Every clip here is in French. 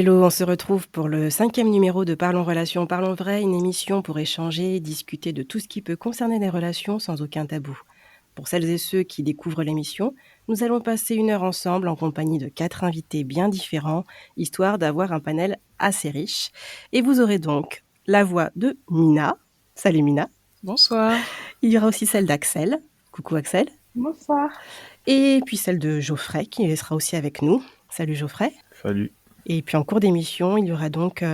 Hello, on se retrouve pour le 5e numéro de Parlons Relations, Parlons Vrai, une émission pour échanger, discuter de tout ce qui peut concerner les relations sans aucun tabou. Pour celles et ceux qui découvrent l'émission, nous allons passer 1 heure ensemble en compagnie de 4 invités bien différents, histoire d'avoir un panel assez riche. Et vous aurez donc la voix de Mina. Salut Mina. Bonsoir. Il y aura aussi celle d'Axel. Coucou Axel. Bonsoir. Et puis celle de Geoffrey qui sera aussi avec nous. Salut Geoffrey. Salut. Et puis en cours d'émission, il y aura donc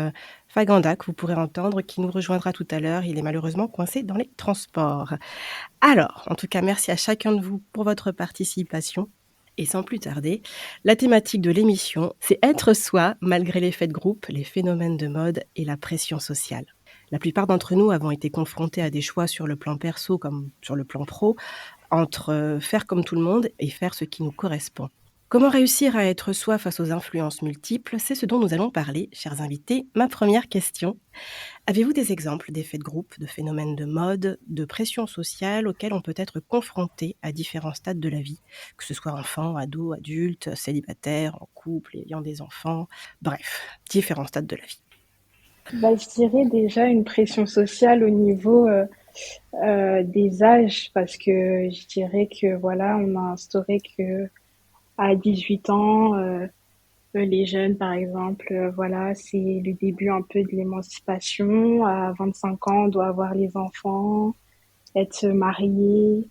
Faganda que vous pourrez entendre, qui nous rejoindra tout à l'heure. Il est malheureusement coincé dans les transports. Alors, en tout cas, merci à chacun de vous pour votre participation. Et sans plus tarder, la thématique de l'émission, c'est être soi malgré l'effet de groupe, les phénomènes de mode et la pression sociale. La plupart d'entre nous avons été confrontés à des choix sur le plan perso comme sur le plan pro, entre faire comme tout le monde et faire ce qui nous correspond. Comment réussir à être soi face aux influences multiples? C'est ce dont nous allons parler, chers invités. Ma première question, avez-vous des exemples d'effets de groupe, de phénomènes de mode, de pression sociale auxquels on peut être confronté à différents stades de la vie, que ce soit enfant, ado, adulte, célibataire, en couple, ayant des enfants, bref, différents stades de la vie. Je dirais déjà une pression sociale au niveau des âges, parce que je dirais que voilà, on a instauré que à 18 ans, les jeunes par exemple, voilà, c'est le début un peu de l'émancipation. À 25 ans, on doit avoir les enfants, être marié,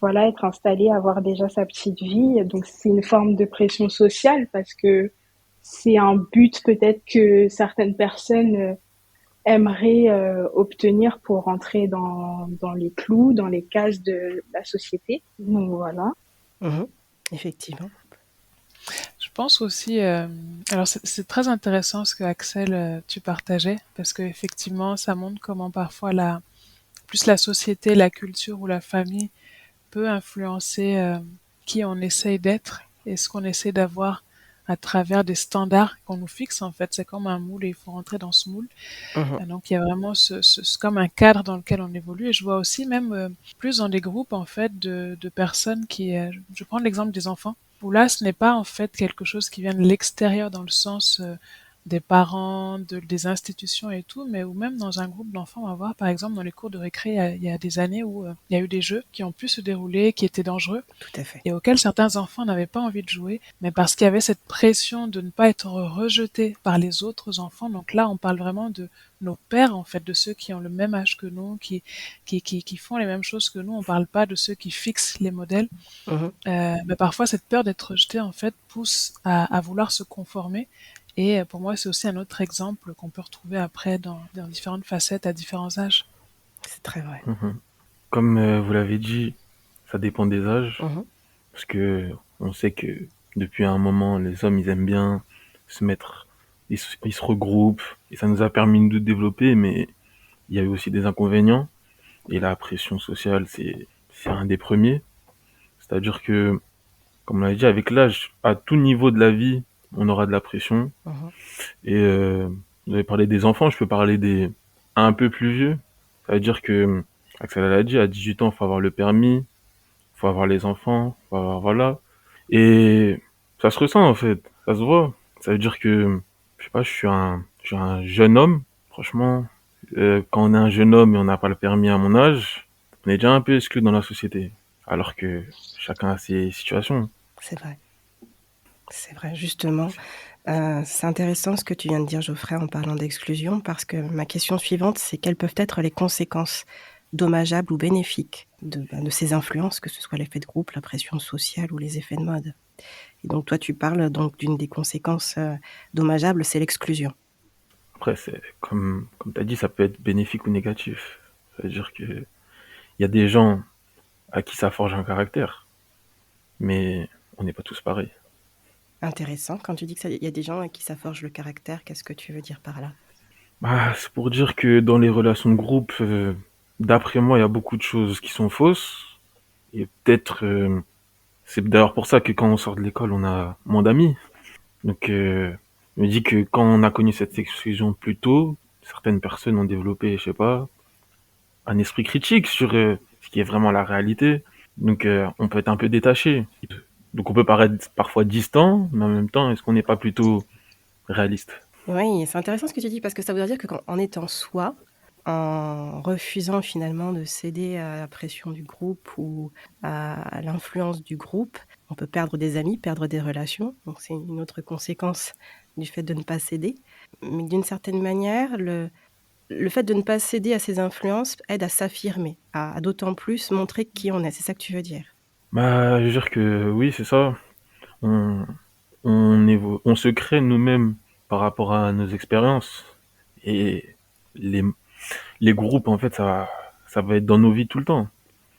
voilà, être installé, avoir déjà sa petite vie. Donc c'est une forme de pression sociale parce que c'est un but peut-être que certaines personnes aimeraient obtenir pour rentrer dans les clous, dans les cases de la société. Donc voilà. Effectivement. Je pense aussi, alors c'est très intéressant ce que Axel, tu partageais, parce que effectivement, ça montre comment parfois plus la société, la culture ou la famille peut influencer qui on essaye d'être et ce qu'on essaie d'avoir à travers des standards qu'on nous fixe en fait. C'est comme un moule et il faut rentrer dans ce moule. Donc il y a vraiment c'est comme un cadre dans lequel on évolue. Et je vois aussi même plus dans des groupes en fait de personnes qui, je prends l'exemple des enfants, où là ce n'est pas en fait quelque chose qui vient de l'extérieur dans le sens des parents, des institutions et tout, mais où même dans un groupe d'enfants, on va voir par exemple dans les cours de récré, il y a des années où il y a eu des jeux qui ont pu se dérouler, qui étaient dangereux, Tout à fait. et auxquels certains enfants n'avaient pas envie de jouer, mais parce qu'il y avait cette pression de ne pas être rejeté par les autres enfants. Donc là, on parle vraiment de nos pères, en fait, de ceux qui ont le même âge que nous, qui font les mêmes choses que nous. On parle pas de ceux qui fixent les modèles. Mais parfois, cette peur d'être rejeté, en fait, pousse à vouloir se conformer. Et pour moi, c'est aussi un autre exemple qu'on peut retrouver après dans différentes facettes à différents âges. C'est très vrai. Comme vous l'avez dit, ça dépend des âges. Parce que on sait que depuis un moment, les hommes, ils aiment bien se mettre, ils se regroupent, et ça nous a permis de nous développer, mais il y a eu aussi des inconvénients. Et la pression sociale, c'est un des premiers. C'est-à-dire que, comme on l'a dit, avec l'âge, à tout niveau de la vie, on aura de la pression. Et vous avez parlé des enfants, je peux parler des un peu plus vieux. Ça veut dire que, Axel l'a dit, à 18 ans, il faut avoir le permis, faut avoir les enfants, faut avoir, voilà. Et ça se ressent, en fait, ça se voit. Ça veut dire que, je sais pas, je suis un jeune homme. Franchement, quand on est un jeune homme et on n'a pas le permis à mon âge, on est déjà un peu exclu dans la société. Alors que chacun a ses situations. C'est vrai. C'est vrai, justement. C'est intéressant ce que tu viens de dire, Geoffrey, en parlant d'exclusion, parce que ma question suivante, c'est quelles peuvent être les conséquences dommageables ou bénéfiques de ces influences, que ce soit l'effet de groupe, la pression sociale ou les effets de mode. Et donc toi, tu parles donc d'une des conséquences dommageables, c'est l'exclusion. Après, c'est comme tu as dit, ça peut être bénéfique ou négatif. Ça veut dire que il y a des gens à qui ça forge un caractère, mais on n'est pas tous pareils. Intéressant. Quand tu dis qu'il y a des gens à qui ça forge le caractère, qu'est-ce que tu veux dire par là? Bah, c'est pour dire que dans les relations de groupe, d'après moi, il y a beaucoup de choses qui sont fausses. Et peut-être, c'est d'ailleurs pour ça que quand on sort de l'école, on a moins d'amis. Donc, je me dis que quand on a connu cette exclusion plus tôt, certaines personnes ont développé, je sais pas, un esprit critique sur ce qui est vraiment la réalité. Donc, on peut être un peu détaché. Donc, on peut paraître parfois distant, mais en même temps, est-ce qu'on n'est pas plutôt réaliste. Oui, c'est intéressant ce que tu dis parce que ça voudrait dire qu'en étant soi, en refusant finalement de céder à la pression du groupe ou à l'influence du groupe, on peut perdre des amis, perdre des relations. Donc c'est une autre conséquence du fait de ne pas céder. Mais d'une certaine manière, le fait de ne pas céder à ces influences aide à s'affirmer, à d'autant plus montrer qui on est. C'est ça que tu veux dire? Bah, je veux dire que oui, c'est ça. On, on se crée nous-mêmes par rapport à nos expériences. Et les, les groupes, en fait, ça va être dans nos vies tout le temps.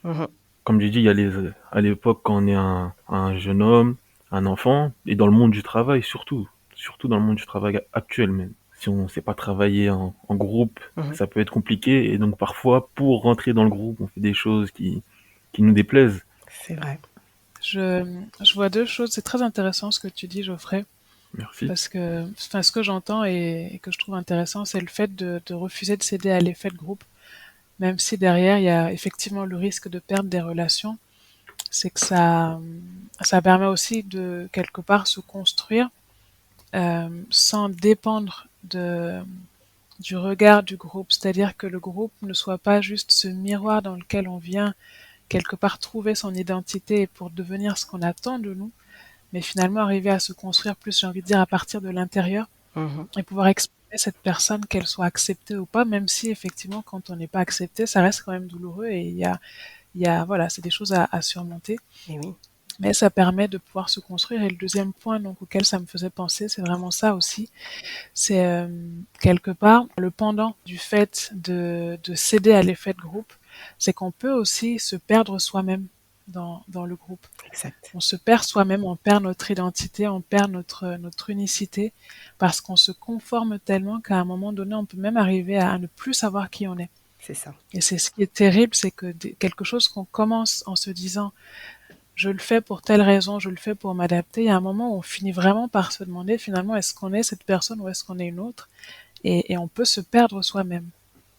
Mmh. Comme j'ai dit, il y a à l'époque, quand on est un jeune homme, un enfant, et dans le monde du travail surtout. Surtout dans le monde du travail actuel même. Si on ne sait pas travailler en groupe, Mmh. ça peut être compliqué. Et donc parfois, pour rentrer dans le groupe, on fait des choses qui nous déplaisent. C'est vrai. Je vois deux choses. C'est très intéressant ce que tu dis, Geoffrey, Merci. parce que, enfin, ce que j'entends et que je trouve intéressant, c'est le fait de refuser de céder à l'effet de groupe, même si derrière il y a effectivement le risque de perdre des relations. C'est que ça permet aussi de quelque part se construire sans dépendre du regard du groupe, c'est-à-dire que le groupe ne soit pas juste ce miroir dans lequel on vient quelque part trouver son identité pour devenir ce qu'on attend de nous, mais finalement arriver à se construire plus, j'ai envie de dire, à partir de l'intérieur Mmh. et pouvoir exprimer cette personne, qu'elle soit acceptée ou pas, même si effectivement quand on n'est pas accepté, ça reste quand même douloureux et voilà, c'est des choses à surmonter. Et oui. Mais ça permet de pouvoir se construire. Et le deuxième point donc, auquel ça me faisait penser, c'est vraiment ça aussi. C'est quelque part le pendant du fait de céder à l'effet de groupe, c'est qu'on peut aussi se perdre soi-même dans le groupe. Exact. On se perd soi-même, on perd notre identité, on perd notre unicité, parce qu'on se conforme tellement qu'à un moment donné, on peut même arriver à ne plus savoir qui on est. C'est ça. Et c'est ce qui est terrible, c'est que quelque chose qu'on commence en se disant je le fais pour telle raison, je le fais pour m'adapter. Il y a un moment où on finit vraiment par se demander finalement est-ce qu'on est cette personne ou est-ce qu'on est une autre et on peut se perdre soi-même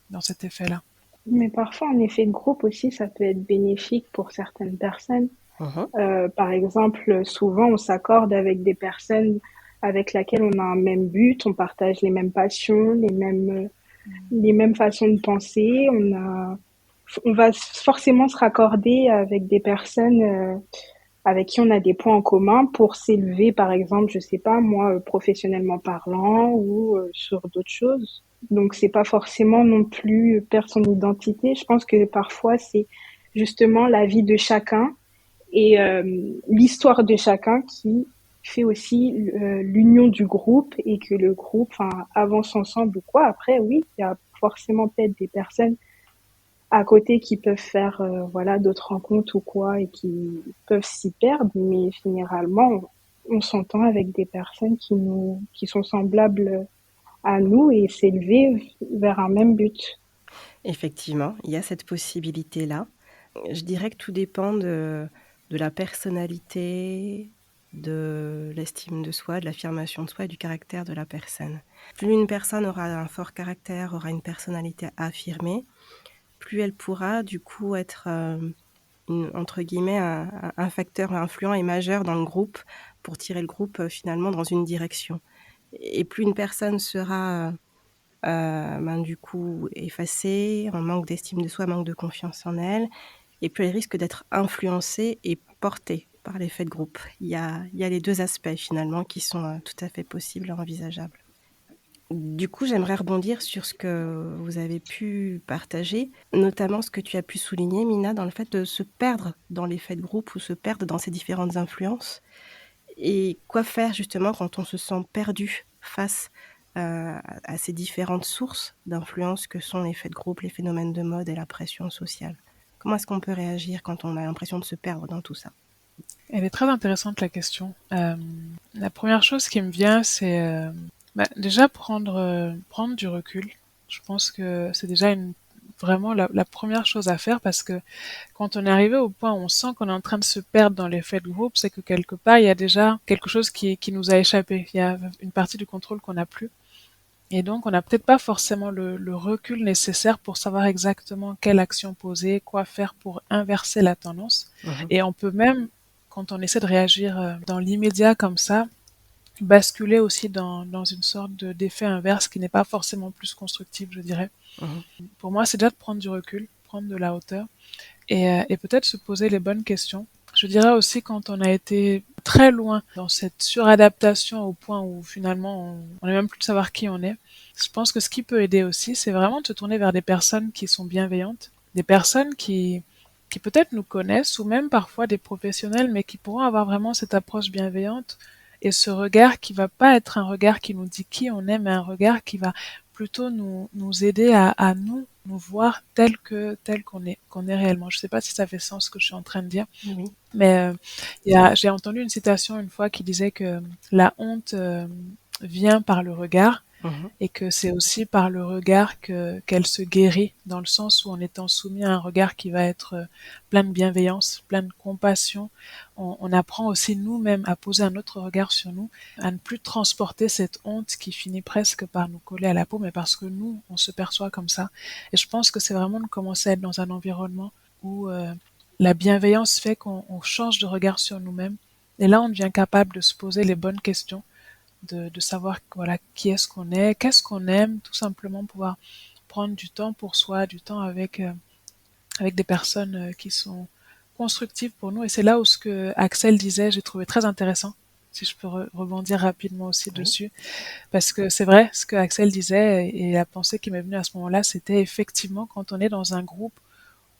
dans cet effet-là. Mais parfois, un effet de groupe aussi, ça peut être bénéfique pour certaines personnes. Mmh. Par exemple, souvent, on s'accorde avec des personnes avec lesquelles on a un même but, on partage les mêmes passions, les mêmes façons de penser. On va forcément se raccorder avec des personnes avec qui on a des points en commun pour s'élever, par exemple, je sais pas moi, professionnellement parlant ou sur d'autres choses. Donc c'est pas forcément non plus perdre son identité. Je pense que parfois c'est justement la vie de chacun et l'histoire de chacun qui fait aussi l'union du groupe et que le groupe avance ensemble ou quoi. Après oui, il y a forcément peut-être des personnes à côté qui peuvent faire voilà d'autres rencontres ou quoi et qui peuvent s'y perdre, mais généralement on s'entend avec des personnes qui sont semblables à nous et s'élever vers un même but. Effectivement, il y a cette possibilité-là. Je dirais que tout dépend de la personnalité, de l'estime de soi, de l'affirmation de soi et du caractère de la personne. Plus une personne aura un fort caractère, aura une personnalité affirmée, plus elle pourra du coup être, entre guillemets, un facteur influent et majeur dans le groupe pour tirer le groupe finalement dans une direction. Et plus une personne sera du coup, effacée, en manque d'estime de soi, manque de confiance en elle, et puis elle risque d'être influencée et portée par l'effet de groupe. Il y a les 2 aspects finalement qui sont, tout à fait possibles et envisageables. Du coup, j'aimerais rebondir sur ce que vous avez pu partager, notamment ce que tu as pu souligner, Mina, dans le fait de se perdre dans l'effet de groupe ou se perdre dans ces différentes influences. Et quoi faire justement quand on se sent perdu face, à ces différentes sources d'influence que sont les faits de groupe, les phénomènes de mode et la pression sociale? Comment est-ce qu'on peut réagir quand on a l'impression de se perdre dans tout ça? Elle est très intéressante la question. La première chose qui me vient, c'est déjà prendre du recul. Je pense que c'est déjà vraiment la première chose à faire parce que quand on est arrivé au point où on sent qu'on est en train de se perdre dans l'effet de groupe, c'est que quelque part, il y a déjà quelque chose qui nous a échappé. Il y a une partie du contrôle qu'on n'a plus. Et donc, on n'a peut-être pas forcément le recul nécessaire pour savoir exactement quelle action poser, quoi faire pour inverser la tendance. Mmh. Et on peut même, quand on essaie de réagir dans l'immédiat comme ça, basculer aussi dans une sorte d'effet inverse qui n'est pas forcément plus constructif, je dirais. Mmh. Pour moi, c'est déjà de prendre du recul, prendre de la hauteur et peut-être se poser les bonnes questions. Je dirais aussi quand on a été très loin dans cette suradaptation au point où finalement on n'est même plus de savoir qui on est. Je pense que ce qui peut aider aussi, c'est vraiment de se tourner vers des personnes qui sont bienveillantes, des personnes qui peut-être nous connaissent ou même parfois des professionnels, mais qui pourront avoir vraiment cette approche bienveillante et ce regard qui va pas être un regard qui nous dit qui on est, mais un regard qui va plutôt nous aider à nous voir tel qu'on est réellement. Je sais pas si ça fait sens ce que je suis en train de dire, Oui. mais j'ai entendu une citation une fois qui disait que la honte vient par le regard Mmh. et que c'est aussi par le regard qu'elle se guérit, dans le sens où en étant soumis à un regard qui va être plein de bienveillance, plein de compassion, on apprend aussi nous-mêmes à poser un autre regard sur nous, à ne plus transporter cette honte qui finit presque par nous coller à la peau, mais parce que nous, on se perçoit comme ça. Et je pense que c'est vraiment de commencer à être dans un environnement où la bienveillance fait qu'on change de regard sur nous-mêmes. Et là, on devient capable de se poser les bonnes questions, de savoir voilà, qui est-ce qu'on est, qu'est-ce qu'on aime, tout simplement pouvoir prendre du temps pour soi, du temps avec des personnes qui sont constructives pour nous. Et c'est là où ce que Axel disait, j'ai trouvé très intéressant, si je peux rebondir rapidement aussi Oui. dessus. Parce que c'est vrai, ce que Axel disait et la pensée qui m'est venue à ce moment-là, c'était effectivement quand on est dans un groupe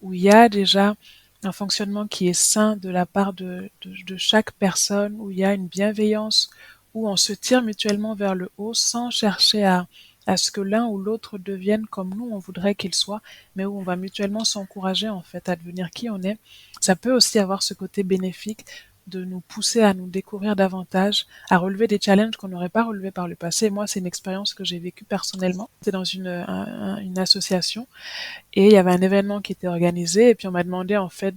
où il y a déjà un fonctionnement qui est sain de la part de chaque personne, où il y a une bienveillance, où on se tire mutuellement vers le haut sans chercher à ce que l'un ou l'autre devienne comme nous on voudrait qu'il soit, mais où on va mutuellement s'encourager en fait à devenir qui on est. Ça peut aussi avoir ce côté bénéfique de nous pousser à nous découvrir davantage, à relever des challenges qu'on n'aurait pas relevés par le passé. Moi, c'est une expérience que j'ai vécue personnellement. C'était dans une association et il y avait un événement qui était organisé et puis on m'a demandé en fait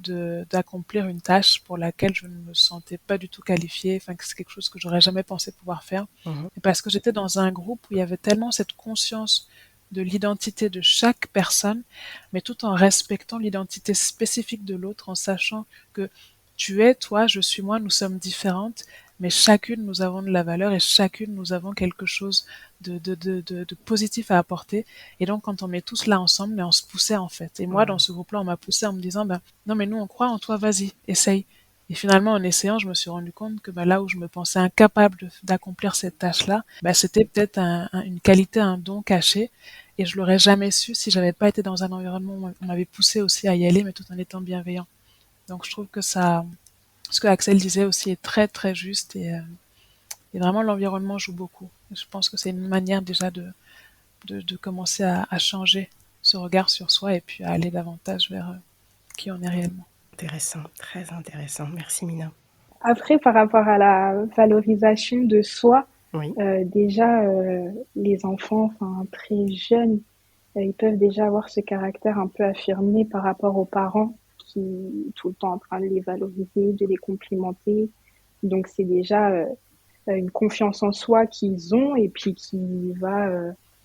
d'accomplir une tâche pour laquelle je ne me sentais pas du tout qualifiée, enfin que c'est quelque chose que j'aurais jamais pensé pouvoir faire. Mmh. Et parce que j'étais dans un groupe où il y avait tellement cette conscience de l'identité de chaque personne, mais tout en respectant l'identité spécifique de l'autre, en sachant que tu es toi, je suis moi, nous sommes différentes, mais chacune nous avons de la valeur et chacune nous avons quelque chose de positif à apporter. Et donc, quand on met tout cela ensemble, mais on se poussait en fait. Et moi, dans Mmh. ce groupe-là, on m'a poussé en me disant, ben, non, mais nous, on croit en toi, vas-y, essaye. Et finalement, en essayant, je me suis rendu compte que ben, là où je me pensais incapable d'accomplir cette tâche-là, ben, c'était peut-être une qualité, un don caché. Et je l'aurais jamais su si j'avais pas été dans un environnement où on m'avait poussé aussi à y aller, mais tout en étant bienveillant. Donc, je trouve que ça, ce que Axel disait aussi est très, très juste et vraiment l'environnement joue beaucoup. Je pense que c'est une manière déjà de commencer à changer ce regard sur soi et puis à aller davantage vers qui on est réellement. Intéressant, très intéressant. Merci Mina. Après, par rapport à la valorisation de soi, Oui. déjà, les enfants, enfin, très jeunes, ils peuvent déjà avoir ce caractère un peu affirmé par rapport aux parents qui tout le temps en train de les valoriser, de les complimenter. Donc c'est déjà une confiance en soi qu'ils ont et puis qui va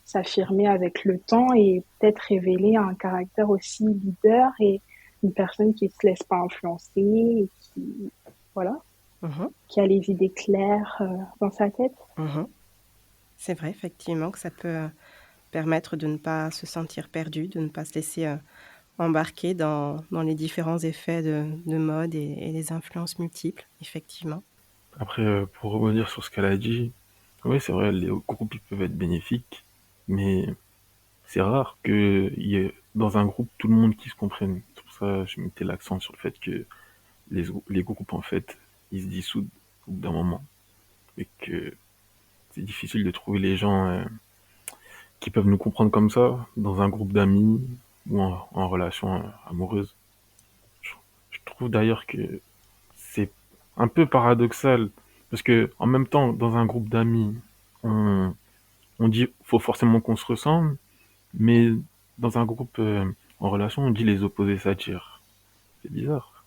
s'affirmer avec le temps et peut-être révéler un caractère aussi leader et une personne qui se laisse pas influencer et qui voilà, Mmh. qui a les idées claires dans sa tête. Mmh. C'est vrai effectivement que ça peut, permettre de ne pas se sentir perdu, de ne pas se laisser, embarquer dans les différents effets de mode et les influences multiples, effectivement. Après, pour rebondir sur ce qu'elle a dit, oui, c'est vrai, les groupes ils peuvent être bénéfiques, mais c'est rare qu'il y ait dans un groupe tout le monde qui se comprenne. C'est pour ça que je mettais l'accent sur le fait que les groupes, en fait, ils se dissoudent au bout d'un moment. Et que c'est difficile de trouver les gens qui peuvent nous comprendre comme ça dans un groupe d'amis ou en relation amoureuse. Je, je trouve d'ailleurs que c'est un peu paradoxal parce que en même temps, dans un groupe d'amis, on, on dit faut forcément qu'on se ressemble, mais dans un groupe en relation, on dit les opposés s'attirent. C'est bizarre.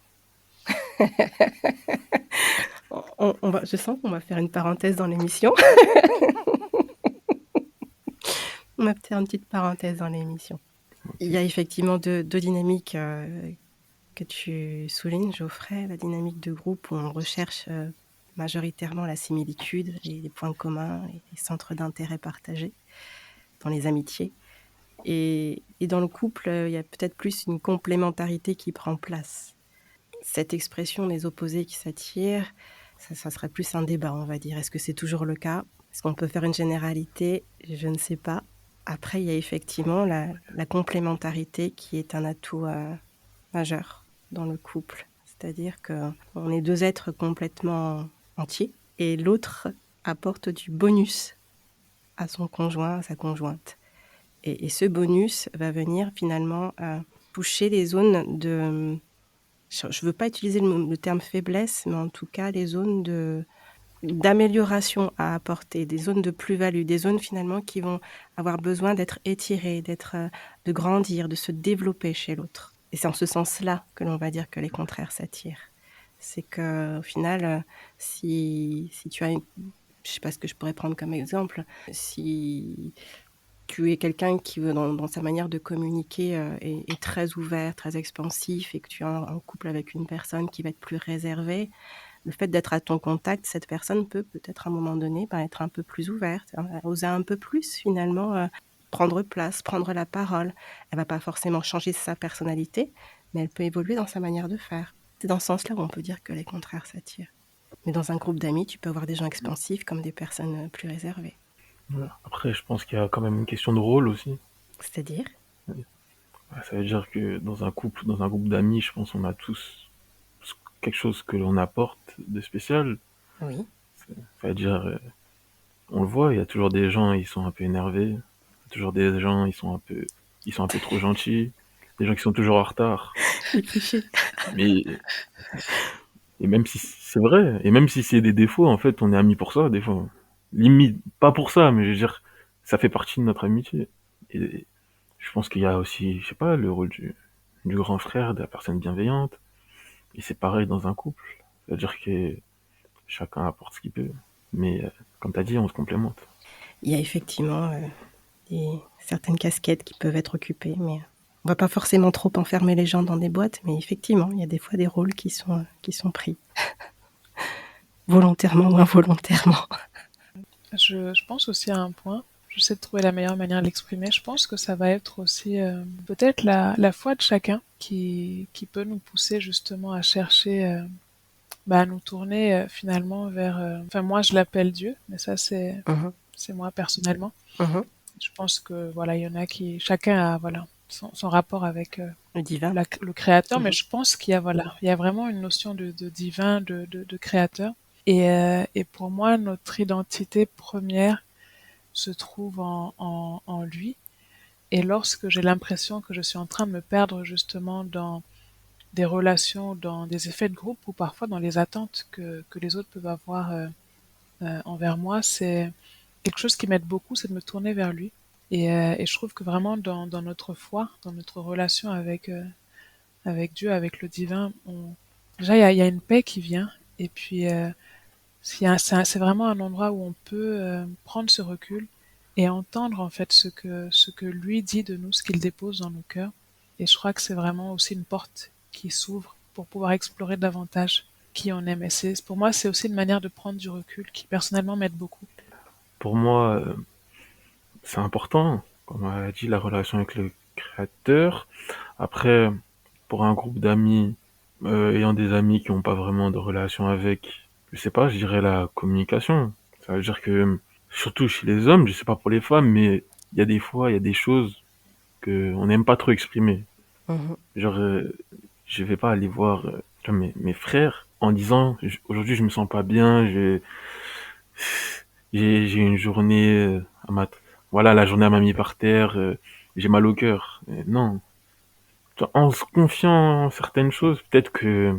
On va je sens qu'on va faire une parenthèse dans l'émission. On va faire une petite parenthèse dans l'émission. Il y a effectivement 2 dynamiques, que tu soulignes, Geoffrey. La dynamique de groupe où on recherche, majoritairement la similitude, les points communs et les centres d'intérêt partagés dans les amitiés. Et dans le couple, il y a peut-être plus une complémentarité qui prend place. Cette expression des opposés qui s'attirent, ça serait plus un débat, on va dire. Est-ce que c'est toujours le cas? Est-ce qu'on peut faire une généralité? Je ne sais pas. Après, il y a effectivement la complémentarité qui est un atout majeur dans le couple. C'est-à-dire qu'on est deux êtres complètement entiers et l'autre apporte du bonus à son conjoint, à sa conjointe. Et ce bonus va venir finalement toucher les zones de... Je ne veux pas utiliser le terme faiblesse, mais en tout cas les zones d'amélioration à apporter, des zones de plus-value, des zones finalement qui vont avoir besoin d'être étirées, de grandir, de se développer chez l'autre. Et c'est en ce sens-là que l'on va dire que les contraires s'attirent. C'est qu'au final, si tu as je ne sais pas ce que je pourrais prendre comme exemple, si tu es quelqu'un qui, dans sa manière de communiquer, est très ouvert, très expansif, et que tu es en couple avec une personne qui va être plus réservée, le fait d'être à ton contact, cette personne peut peut-être à un moment donné être un peu plus ouverte, oser un peu plus finalement, prendre place, prendre la parole. Elle ne va pas forcément changer sa personnalité, mais elle peut évoluer dans sa manière de faire. C'est dans ce sens-là où on peut dire que les contraires s'attirent. Mais dans un groupe d'amis, tu peux avoir des gens expansifs comme des personnes plus réservées. Voilà. Après, je pense qu'il y a quand même une question de rôle aussi. C'est-à-dire ? Ça veut dire que dans un couple, dans un groupe d'amis, je pense qu'on a tous quelque chose que l'on apporte de spécial. Oui. Ça veut dire, on le voit, il y a toujours des gens, ils sont un peu énervés. Il y a toujours des gens, ils sont un peu trop gentils. Des gens qui sont toujours en retard. Les clichés. Mais, et même si c'est vrai, et même si c'est des défauts, en fait, on est amis pour ça, des fois. Limite, pas pour ça, mais je veux dire, ça fait partie de notre amitié. Et je pense qu'il y a aussi, je sais pas, le rôle du grand frère, de la personne bienveillante. Et c'est pareil dans un couple. C'est-à-dire que chacun apporte ce qu'il peut. Mais comme tu as dit, on se complémente. Il y a effectivement certaines casquettes qui peuvent être occupées, mais on va pas forcément trop enfermer les gens dans des boîtes, mais effectivement, il y a des fois des rôles qui sont pris. Volontairement ou involontairement. Je pense aussi à un point. J'essaie de trouver la meilleure manière de l'exprimer. Je pense que ça va être aussi peut-être la foi de chacun qui peut nous pousser justement à chercher, à nous tourner finalement vers... Enfin, moi, je l'appelle Dieu, mais ça, c'est moi personnellement. Je pense que voilà, il y en a qui... Chacun a voilà, son rapport avec le divin, le créateur, mais je pense qu'il y a, il y a vraiment une notion de divin, de créateur. Et pour moi, notre identité première se trouve en lui. Et lorsque j'ai l'impression que je suis en train de me perdre justement dans des relations, dans des effets de groupe ou parfois dans les attentes que les autres peuvent avoir envers moi, c'est quelque chose qui m'aide beaucoup, c'est de me tourner vers lui. Et je trouve que vraiment dans notre foi, dans notre relation avec Dieu, avec le divin, déjà il y a une paix qui vient. Et puis c'est vraiment un endroit où on peut prendre ce recul et entendre en fait ce que lui dit de nous, ce qu'il dépose dans nos cœurs. Et je crois que c'est vraiment aussi une porte qui s'ouvre pour pouvoir explorer davantage qui on aime. Et pour moi, c'est aussi une manière de prendre du recul qui personnellement m'aide beaucoup. Pour moi, c'est important, comme on a dit, la relation avec le créateur. Après, pour un groupe d'amis, ayant des amis qui n'ont pas vraiment de relation avec, je sais pas, je dirais la communication. Ça veut dire que, surtout chez les hommes, je sais pas pour les femmes, mais il y a des fois, il y a des choses que on n'aime pas trop exprimer. Genre, je vais pas aller voir mes frères en disant, aujourd'hui je me sens pas bien, j'ai une journée voilà, la journée à m'a mis par terre, j'ai mal au cœur. Non. En se confiant en certaines choses, peut-être que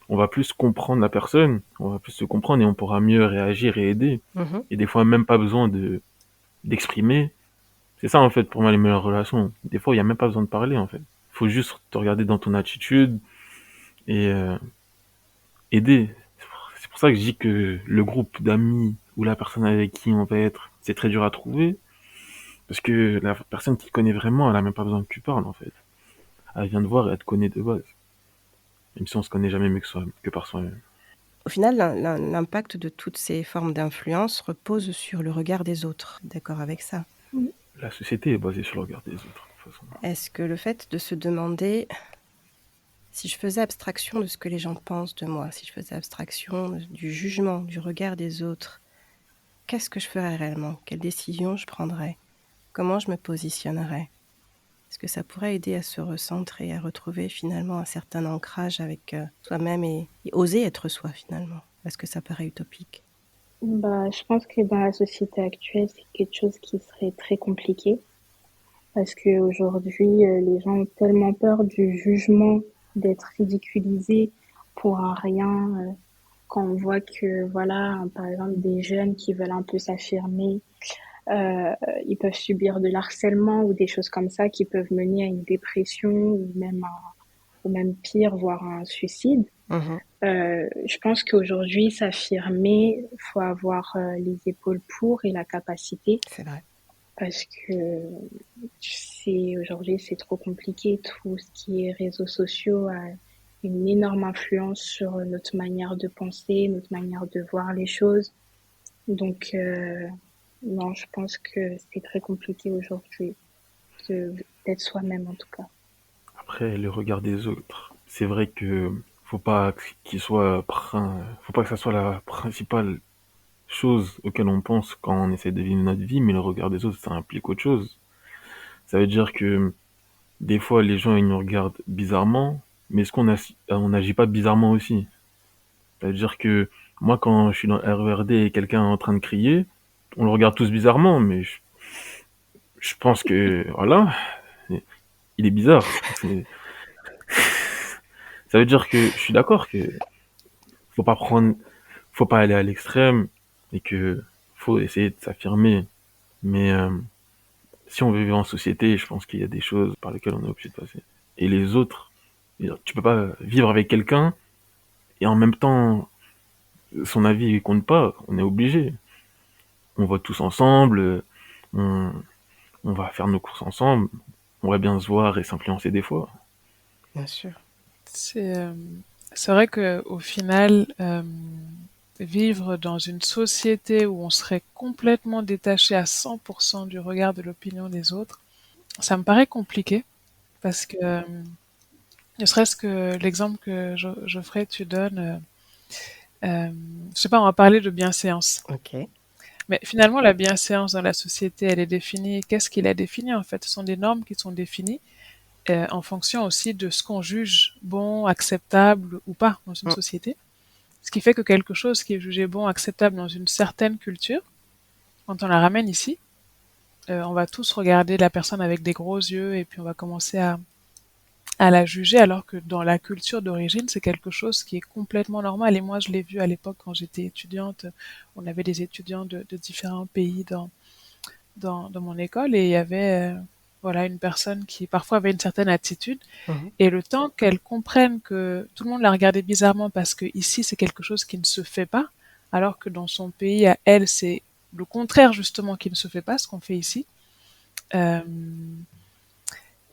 on va plus comprendre la personne, on va plus se comprendre et on pourra mieux réagir et aider. Et des fois, même pas besoin d'exprimer. C'est ça, en fait, pour moi, les meilleures relations. Des fois, il y a même pas besoin de parler, en fait. Faut juste te regarder dans ton attitude et aider. C'est pour ça que je dis que le groupe d'amis ou la personne avec qui on va être, c'est très dur à trouver. Parce que la personne qui te connaît vraiment, elle a même pas besoin que tu parles, en fait. Elle vient te voir et elle te connaît de base. Même si on se connaît jamais mieux que par soi-même. Au final, l'impact de toutes ces formes d'influence repose sur le regard des autres. D'accord avec ça? Mmh. La société est basée sur le regard des autres, de toute façon. Est-ce que le fait de se demander si je faisais abstraction de ce que les gens pensent de moi, si je faisais abstraction du jugement, du regard des autres, qu'est-ce que je ferais réellement? Quelles décisions je prendrais? Comment je me positionnerais? Est-ce que ça pourrait aider à se recentrer, à retrouver finalement un certain ancrage avec, soi-même et oser être soi finalement? Est-ce que ça paraît utopique? Bah, je pense que dans la société actuelle, c'est quelque chose qui serait très compliqué parce qu'aujourd'hui, les gens ont tellement peur du jugement, d'être ridiculisés pour un rien. Quand on voit que, voilà, par exemple, des jeunes qui veulent un peu s'affirmer, euh, ils peuvent subir de l'harcèlement ou des choses comme ça qui peuvent mener à une dépression ou même pire, voire un suicide. Mmh. Je pense qu'aujourd'hui, s'affirmer, faut avoir les épaules pour et la capacité C'est vrai. parce que aujourd'hui, c'est trop compliqué. Tout ce qui est réseaux sociaux a une énorme influence sur notre manière de penser, notre manière de voir les choses. Donc, non, je pense que c'est très compliqué aujourd'hui d'être soi-même en tout cas. Après, le regard des autres, c'est vrai que faut pas faut pas que ça soit la principale chose auquel on pense quand on essaie de vivre notre vie, mais le regard des autres, ça implique autre chose. Ça veut dire que des fois, les gens, ils nous regardent bizarrement, mais on n'agit pas bizarrement aussi? Ça veut dire que moi, quand je suis dans le RERD et quelqu'un est en train de crier, on le regarde tous bizarrement, mais je pense que, voilà, il est bizarre. Ça veut dire que je suis d'accord que faut pas prendre, faut pas aller à l'extrême et que faut essayer de s'affirmer. Mais si on veut vivre en société, je pense qu'il y a des choses par lesquelles on est obligé de passer. Et les autres, tu peux pas vivre avec quelqu'un et en même temps son avis il compte pas. On est obligé. On va tous ensemble, on, on va faire nos courses ensemble. On va bien se voir et s'influencer des fois. Bien sûr. C'est euh, c'est vrai que au final, vivre dans une société où on serait complètement détaché à 100% du regard de l'opinion des autres, ça me paraît compliqué parce que, ne serait-ce que l'exemple que Geoffrey, tu donnes, je sais pas, on va parler de bienséance. OK. Mais finalement, la bienséance dans la société, elle est définie. Qu'est-ce qu'il a défini en fait? Ce sont des normes qui sont définies en fonction aussi de ce qu'on juge bon, acceptable ou pas dans une Mmh. société. Ce qui fait que quelque chose qui est jugé bon, acceptable dans une certaine culture, quand on la ramène ici, on va tous regarder la personne avec des gros yeux et puis on va commencer à la juger alors que dans la culture d'origine, c'est quelque chose qui est complètement normal. Et moi, je l'ai vu à l'époque quand j'étais étudiante. On avait des étudiants de différents pays dans mon école et il y avait voilà, une personne qui parfois avait une certaine attitude. Mmh. Et le temps qu'elle comprenne que tout le monde la regardait bizarrement parce que ici c'est quelque chose qui ne se fait pas, alors que dans son pays, à elle, c'est le contraire justement qui ne se fait pas, ce qu'on fait ici. Euh,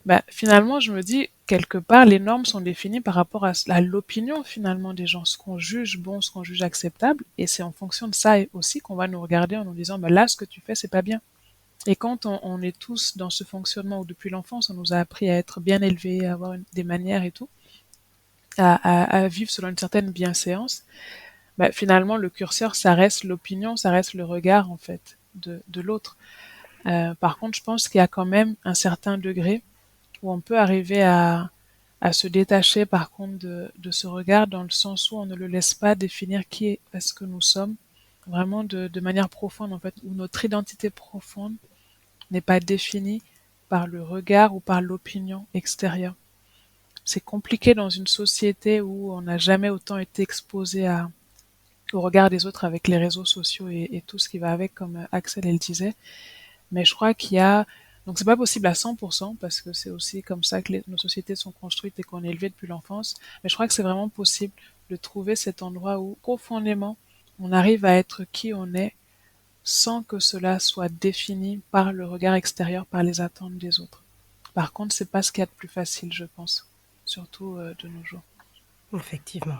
Bah, finalement, je me dis, quelque part, les normes sont définies par rapport à l'opinion finalement des gens, ce qu'on juge bon, ce qu'on juge acceptable, et c'est en fonction de ça aussi qu'on va nous regarder en nous disant, bah, là, ce que tu fais, c'est pas bien. Et quand on est tous dans ce fonctionnement où depuis l'enfance, on nous a appris à être bien élevés, à avoir des manières et tout, à vivre selon une certaine bienséance, bah, finalement, le curseur, ça reste l'opinion, ça reste le regard, en fait, de l'autre. Par contre, je pense qu'il y a quand même un certain degré où on peut arriver à se détacher, par contre, de ce regard, dans le sens où on ne le laisse pas définir qui est-ce que nous sommes, vraiment de manière profonde, en fait, où notre identité profonde n'est pas définie par le regard ou par l'opinion extérieure. C'est compliqué dans une société où on n'a jamais autant été exposé au regard des autres avec les réseaux sociaux et tout ce qui va avec, comme Axel elle disait. Mais je crois qu'il y a donc c'est pas possible à 100% parce que c'est aussi comme ça que nos sociétés sont construites et qu'on est élevé depuis l'enfance. Mais je crois que c'est vraiment possible de trouver cet endroit où profondément on arrive à être qui on est sans que cela soit défini par le regard extérieur, par les attentes des autres. Par contre, c'est pas ce qu'il y a de plus facile, je pense, surtout de nos jours. Effectivement.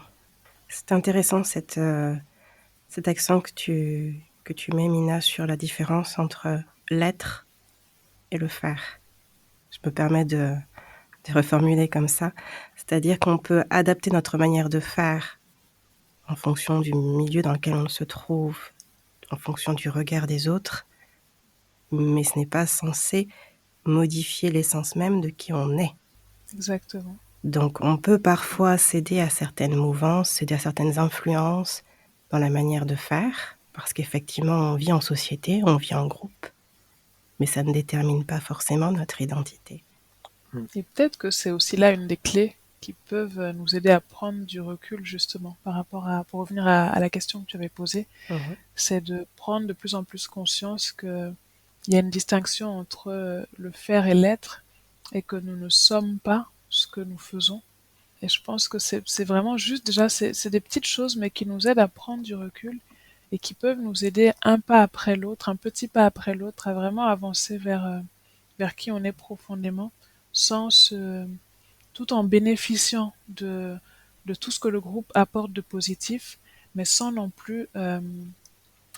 C'est intéressant cet accent que tu mets, Mina, sur la différence entre l'être et le faire. Je me permets de reformuler comme ça. C'est-à-dire qu'on peut adapter notre manière de faire en fonction du milieu dans lequel on se trouve, en fonction du regard des autres, mais ce n'est pas censé modifier l'essence même de qui on est. Exactement. Donc on peut parfois céder à certaines mouvances, céder à certaines influences dans la manière de faire, parce qu'effectivement on vit en société, on vit en groupe, mais ça ne détermine pas forcément notre identité. Et peut-être que c'est aussi là une des clés qui peuvent nous aider à prendre du recul justement par rapport pour revenir à la question que tu avais posée, c'est de prendre de plus en plus conscience que il y a une distinction entre le faire et l'être et que nous ne sommes pas ce que nous faisons. Et je pense que c'est vraiment juste déjà, c'est des petites choses mais qui nous aident à prendre du recul et qui peuvent nous aider un pas après l'autre, un petit pas après l'autre à vraiment avancer vers qui on est profondément tout en bénéficiant de tout ce que le groupe apporte de positif, mais sans non plus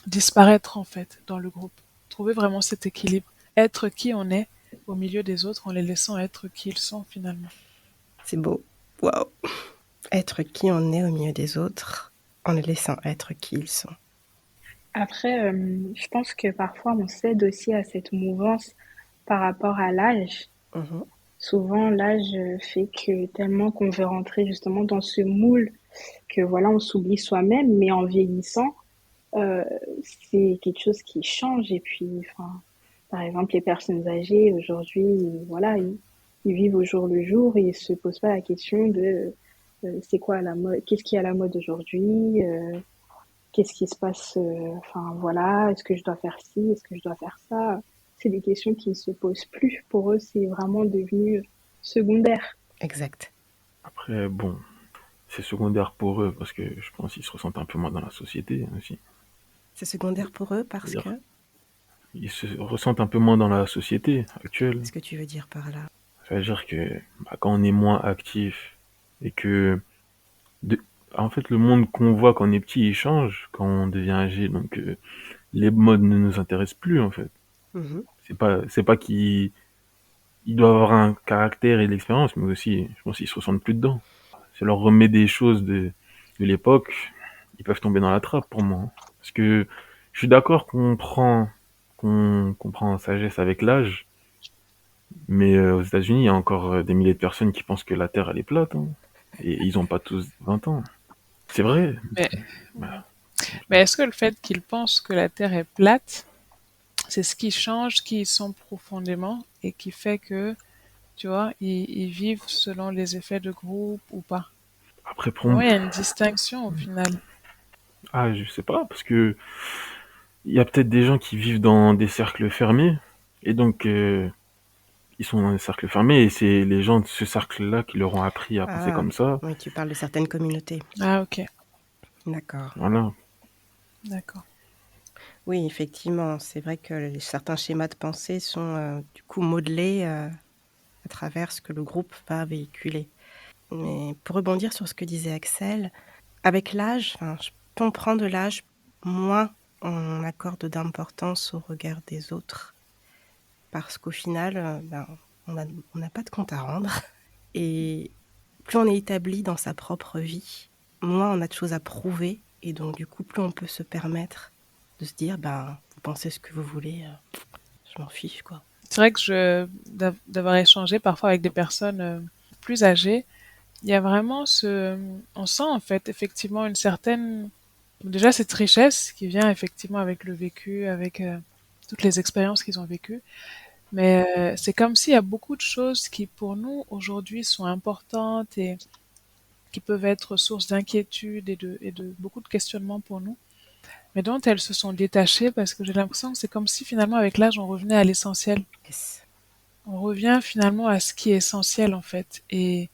disparaître en fait dans le groupe. Trouver vraiment cet équilibre. Être qui on est au milieu des autres en les laissant être qui ils sont finalement. C'est beau. Waouh. Être qui on est au milieu des autres en les laissant être qui ils sont. Après, je pense que parfois on cède aussi à cette mouvance par rapport à l'âge. Souvent, l'âge fait que tellement qu'on veut rentrer justement dans ce moule que voilà, on s'oublie soi-même, mais en vieillissant, euh, c'est quelque chose qui change. Et puis, enfin, par exemple, les personnes âgées aujourd'hui, voilà, ils vivent au jour le jour et ils se posent pas la question de c'est quoi la mode, qu'est-ce qui est à la mode aujourd'hui, qu'est-ce qui se passe, enfin voilà, est-ce que je dois faire ci, est-ce que je dois faire ça. C'est des questions qui ne se posent plus. Pour eux, c'est vraiment devenu secondaire. Exact. Après, bon, c'est secondaire pour eux parce que je pense qu'ils se ressentent un peu moins dans la société aussi. C'est secondaire pour eux parce que... Ils se ressentent un peu moins dans la société actuelle. Qu'est-ce que tu veux dire par là? Ça veut dire que quand on est moins actif et que... en fait, le monde qu'on voit quand on est petit, il change quand on devient âgé. Donc, les modes ne nous intéressent plus, en fait. C'est pas qu'ils doivent avoir un caractère et de l'expérience, mais aussi, je pense qu'ils se ressentent plus dedans. Ça leur remet des choses de l'époque, ils peuvent tomber dans la trappe pour moi. Parce que je suis d'accord qu'on prend en sagesse avec l'âge, mais aux États-Unis, il y a encore des milliers de personnes qui pensent que la Terre elle est plate, hein, et ils ont pas tous 20 ans. C'est vrai. Mais est-ce que le fait qu'ils pensent que la Terre est plate, c'est ce qui change qui ils sont profondément et qui fait que, tu vois, ils vivent selon les effets de groupe ou pas? Après, pour Pour moi, moi, il y a une distinction au final. je sais pas, parce que il y a peut-être des gens qui vivent dans des cercles fermés, et donc ils sont dans des cercles fermés, et c'est les gens de ce cercle-là qui leur ont appris à penser comme ça. Oui, tu parles de certaines communautés. Ah, ok. D'accord. Voilà. D'accord. Oui, effectivement, c'est vrai que certains schémas de pensée sont du coup modelés à travers ce que le groupe va véhiculer. Mais pour rebondir sur ce que disait Axel, avec l'âge, je comprends de l'âge, moins on accorde d'importance au regard des autres. Parce qu'au final, on n'a pas de compte à rendre. Et plus on est établi dans sa propre vie, moins on a de choses à prouver. Et donc, du coup, plus on peut se permettre de se dire, vous pensez ce que vous voulez, je m'en fiche, quoi. C'est vrai que d'avoir échangé parfois avec des personnes plus âgées, il y a vraiment on sent en fait effectivement une certaine, déjà cette richesse qui vient effectivement avec le vécu, avec toutes les expériences qu'ils ont vécues. Mais c'est comme s'il y a beaucoup de choses qui pour nous aujourd'hui sont importantes et qui peuvent être source d'inquiétude et de beaucoup de questionnements pour nous, mais dont elles se sont détachées parce que j'ai l'impression que c'est comme si finalement avec l'âge on revenait à l'essentiel. Yes. On revient finalement à ce qui est essentiel en fait. Et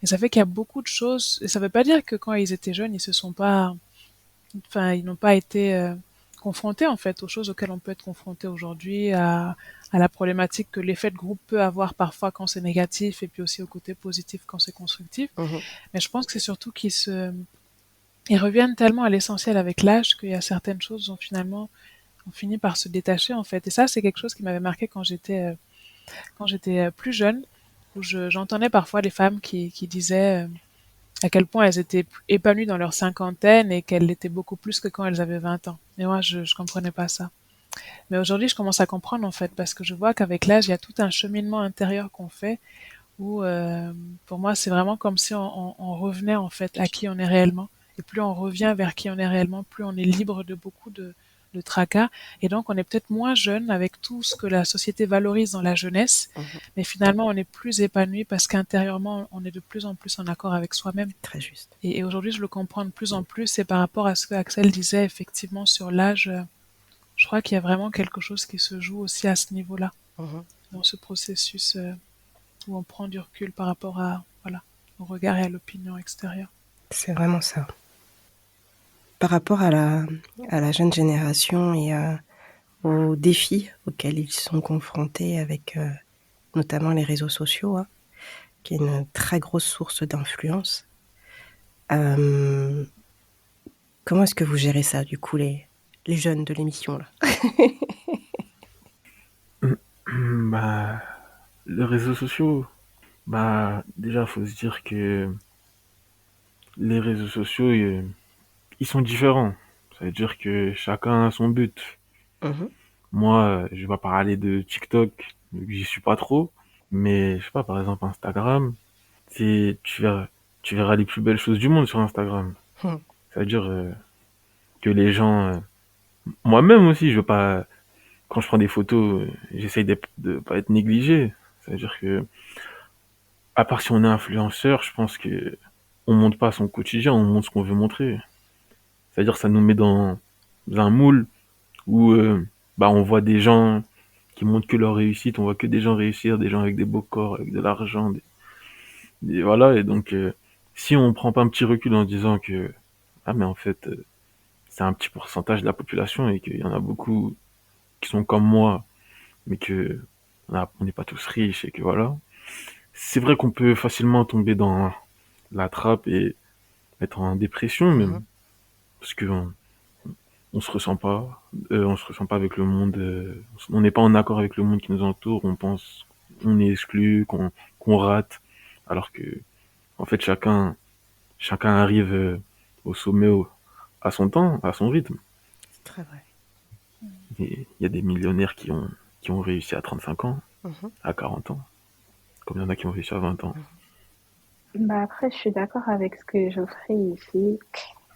ça fait qu'il y a beaucoup de choses. Et ça veut pas dire que quand ils étaient jeunes, ils n'ont pas été confrontés en fait aux choses auxquelles on peut être confronté aujourd'hui, à la problématique que l'effet de groupe peut avoir parfois quand c'est négatif et puis aussi au côté positif quand c'est constructif. Mais je pense que c'est surtout Ils reviennent tellement à l'essentiel avec l'âge qu'il y a certaines choses dont finalement on finit par se détacher en fait. Et ça, c'est quelque chose qui m'avait marqué quand j'étais plus jeune, où j'entendais parfois les femmes qui disaient à quel point elles étaient épanouies dans leur cinquantaine et qu'elles l'étaient beaucoup plus que quand elles avaient 20 ans. Et moi, je comprenais pas ça. Mais aujourd'hui, je commence à comprendre en fait, parce que je vois qu'avec l'âge, il y a tout un cheminement intérieur qu'on fait où, pour moi, c'est vraiment comme si on revenait en fait à qui on est réellement. Et plus on revient vers qui on est réellement, plus on est libre de beaucoup de tracas. Et donc, on est peut-être moins jeune avec tout ce que la société valorise dans la jeunesse, mais finalement, on est plus épanoui parce qu'intérieurement, on est de plus en plus en accord avec soi-même. Très juste. Et aujourd'hui, je le comprends de plus en plus. Et par rapport à ce que Axel disait effectivement sur l'âge, je crois qu'il y a vraiment quelque chose qui se joue aussi à ce niveau-là, dans ce processus où on prend du recul par rapport à, voilà, au regard et à l'opinion extérieure. C'est vraiment ça. Par rapport à la jeune génération et aux défis auxquels ils sont confrontés avec notamment les réseaux sociaux, hein, qui est une très grosse source d'influence. Comment est-ce que vous gérez ça, du coup, les jeunes de l'émission, là? Bah, les réseaux sociaux, bah, déjà, faut se dire que les réseaux sociaux, ils sont différents. Ça veut dire que chacun a son but. Moi, je vais pas parler de TikTok, vu que j'y suis pas trop. Mais, je sais pas, par exemple, Instagram, tu verras les plus belles choses du monde sur Instagram. Ça veut dire que les gens... moi-même aussi, je veux pas... Quand je prends des photos, j'essaye de pas être négligé. Ça veut dire que, à part si on est influenceur, je pense que on montre pas son quotidien, on montre ce qu'on veut montrer. C'est-à-dire que ça nous met dans un moule où bah on voit des gens qui montrent que leur réussite, on voit que des gens réussir, des gens avec des beaux corps, avec de l'argent, voilà. Et donc si on prend pas un petit recul en se disant que ah mais en fait c'est un petit pourcentage de la population et qu'il y en a beaucoup qui sont comme moi, mais que on n'est pas tous riches et que voilà. C'est vrai qu'on peut facilement tomber dans la trappe et être en dépression même parce que on se ressent pas avec le monde, on n'est pas en accord avec le monde qui nous entoure, on pense qu'on est exclu, qu'on rate, alors que en fait chacun arrive au sommet à son temps, à son rythme. C'est très vrai. Et il y a des millionnaires qui ont réussi à 35 ans, à 40 ans, comme il y en a qui ont réussi à 20 ans. Bah après, je suis d'accord avec ce que Geoffrey ici.